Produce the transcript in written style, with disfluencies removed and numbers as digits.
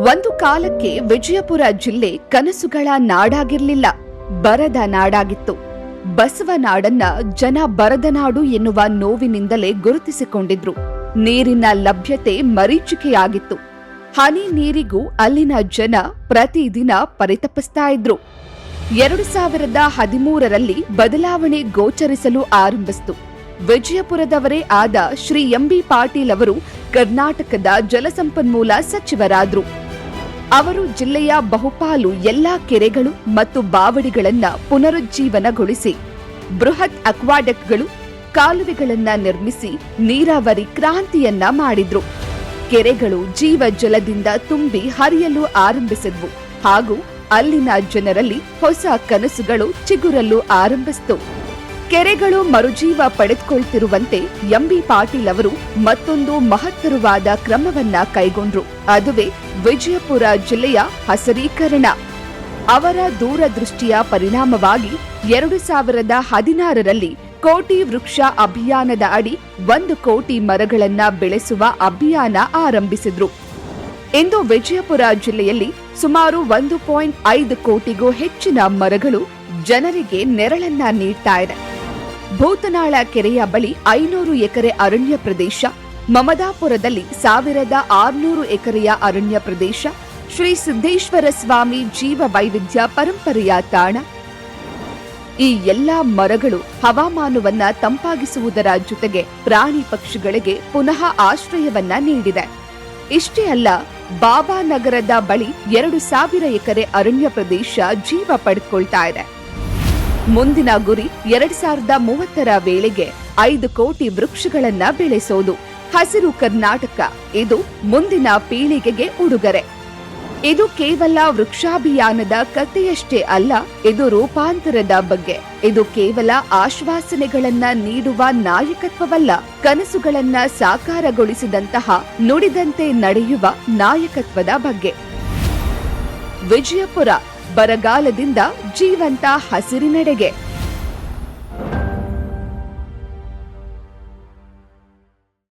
ಒಂದು ಕಾಲಕ್ಕೆ ವಿಜಯಪುರ ಜಿಲ್ಲೆ ಕನಸುಗಳ ನಾಡಾಗಿರ್ಲಿಲ್ಲ, ಬರದ ನಾಡಾಗಿತ್ತು. ಬಸವನಾಡನ್ನ ಜನ ಬರದ ನಾಡು ಎನ್ನುವ ನೋವಿನಿಂದಲೇ ಗುರುತಿಸಿಕೊಂಡಿದ್ರು. ನೀರಿನ ಲಭ್ಯತೆ ಮರೀಚಿಕೆಯಾಗಿತ್ತು. ಹನಿ ನೀರಿಗೂ ಅಲ್ಲಿನ ಜನ ಪ್ರತಿದಿನ ಪರಿತಪಿಸ್ತಾ ಇದ್ರು. 2013ರಲ್ಲಿ ಬದಲಾವಣೆ ಗೋಚರಿಸಲು ಆರಂಭಿಸಿತು. ವಿಜಯಪುರದವರೇ ಆದ ಶ್ರೀ ಎಂ.ಬಿ. ಪಾಟೀಲ್ ಅವರು ಕರ್ನಾಟಕದ ಜಲಸಂಪನ್ಮೂಲ ಸಚಿವರಾದ್ರು. ಅವರು ಜಿಲ್ಲೆಯ ಬಹುಪಾಲು ಎಲ್ಲಾ ಕೆರೆಗಳು ಮತ್ತು ಬಾವಡಿಗಳನ್ನ ಪುನರುಜ್ಜೀವನಗೊಳಿಸಿ ಬೃಹತ್ ಅಕ್ವಾಡಕ್ಟ್ಗಳು, ಕಾಲುವೆಗಳನ್ನ ನಿರ್ಮಿಸಿ ನೀರಾವರಿ ಕ್ರಾಂತಿಯನ್ನ ಮಾಡಿದ್ರು. ಕೆರೆಗಳು ಜೀವ ಜಲದಿಂದ ತುಂಬಿ ಹರಿಯಲು ಆರಂಭಿಸಿದ್ವು ಹಾಗೂ ಅಲ್ಲಿನ ಜನರಲ್ಲಿ ಹೊಸ ಕನಸುಗಳು ಚಿಗುರಲು ಆರಂಭಿಸಿತು. ಕೆರೆಗಳು ಮರುಜೀವ ಪಡೆದುಕೊಳ್ತಿರುವಂತೆ ಎಂ.ಬಿ. ಪಾಟೀಲ್ ಅವರು ಮತ್ತೊಂದು ಮಹತ್ತರವಾದ ಕ್ರಮವನ್ನ ಕೈಗೊಂಡ್ರು. ಅದುವೇ ವಿಜಯಪುರ ಜಿಲ್ಲೆಯ ಹಸರೀಕರಣ. ಅವರ ದೂರದೃಷ್ಟಿಯ ಪರಿಣಾಮವಾಗಿ 2016ರಲ್ಲಿ ಕೋಟಿ ವೃಕ್ಷ ಅಭಿಯಾನದ ಅಡಿ 1 ಕೋಟಿ ಮರಗಳನ್ನ ಬೆಳೆಸುವ ಅಭಿಯಾನ ಆರಂಭಿಸಿದ್ರು. ಇಂದು ವಿಜಯಪುರ ಜಿಲ್ಲೆಯಲ್ಲಿ ಸುಮಾರು 1.5 ಕೋಟಿಗೂ ಹೆಚ್ಚಿನ ಮರಗಳು ಜನರಿಗೆ ನೆರಳನ್ನ ನೀಡ್ತಾ ಇದೆ. ಭೂತನಾಳ ಕೆರೆಯ ಬಳಿ 500 ಎಕರೆ ಅರಣ್ಯ ಪ್ರದೇಶ, ಮಮದಾಪುರದಲ್ಲಿ 1600 ಎಕರೆಯ ಅರಣ್ಯ ಪ್ರದೇಶ, ಶ್ರೀ ಸಿದ್ದೇಶ್ವರ ಸ್ವಾಮಿ ಜೀವ ವೈವಿಧ್ಯ ಪರಂಪರೆಯ ತಾಣ. ಈ ಎಲ್ಲಾ ಮರಗಳು ಹವಾಮಾನವನ್ನ ತಂಪಾಗಿಸುವುದರ ಜೊತೆಗೆ ಪ್ರಾಣಿ ಪಕ್ಷಿಗಳಿಗೆ ಪುನಃ ಆಶ್ರಯವನ್ನ ನೀಡಿದೆ. ಇಷ್ಟೇ ಅಲ್ಲ, ಬಾಬಾನಗರದ ಬಳಿ 2000 ಎಕರೆ ಅರಣ್ಯ ಪ್ರದೇಶ ಜೀವ ಪಡೆದುಕೊಳ್ತಾ ಇದೆ. ಮುಂದಿನ ಗುರಿ 2030ರ ವೇಳೆಗೆ 5 ಕೋಟಿ ವೃಕ್ಷಗಳನ್ನ ಬೆಳೆಸೋದು. ಹಸಿರು ಕರ್ನಾಟಕ, ಇದು ಮುಂದಿನ ಪೀಳಿಗೆಗೆ ಉಡುಗೊರೆ. ಇದು ಕೇವಲ ವೃಕ್ಷಾಭಿಯಾನದ ಕಥೆಯಷ್ಟೇ ಅಲ್ಲ, ಇದು ರೂಪಾಂತರದ ಬಗ್ಗೆ. ಇದು ಕೇವಲ ಆಶ್ವಾಸನೆಗಳನ್ನ ನೀಡುವ ನಾಯಕತ್ವವಲ್ಲ, ಕನಸುಗಳನ್ನ ಸಾಕಾರಗೊಳಿಸಿದಂತಹ, ನುಡಿದಂತೆ ನಡೆಯುವ ನಾಯಕತ್ವದ ಬಗ್ಗೆ. ವಿಜಯಪುರ, ಬರಗಾಲದಿಂದ ಜೀವಂತ ಹಸಿರಿನೆಡೆಗೆ.